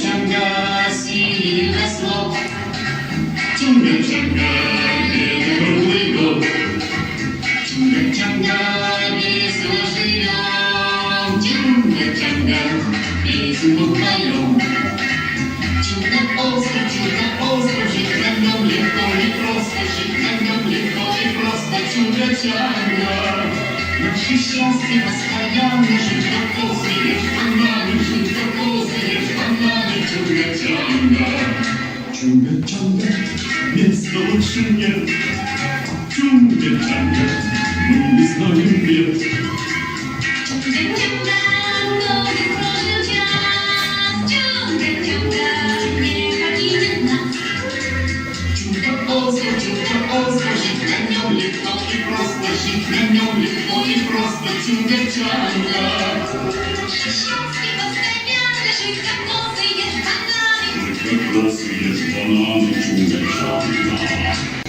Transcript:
ciąga sili wesło, ciąga niedorowego, ciąga wesoło żyją, ciąga wesoło grają. Ciąga ostro, żegnają lekko i prosto, żegnają lekko i prosto, ciąga. Na chrześcijaństwie rozpajamy, żyć do kozy, jest panami, żyć do kozy, jest panami, ciąga, mięso uczynię, ciąga, mój znajomy wie. Ciąga, nowy proszę ciast, ciąga, nie chodzi na. Ciąga ostro, żegnają lekko i prosto, żegnają lekko i prosto, ciąga. Chrześcijańskie postawiamy, żyć do kozy, jest panami. Żyć do kozy, jest panami, ciąga.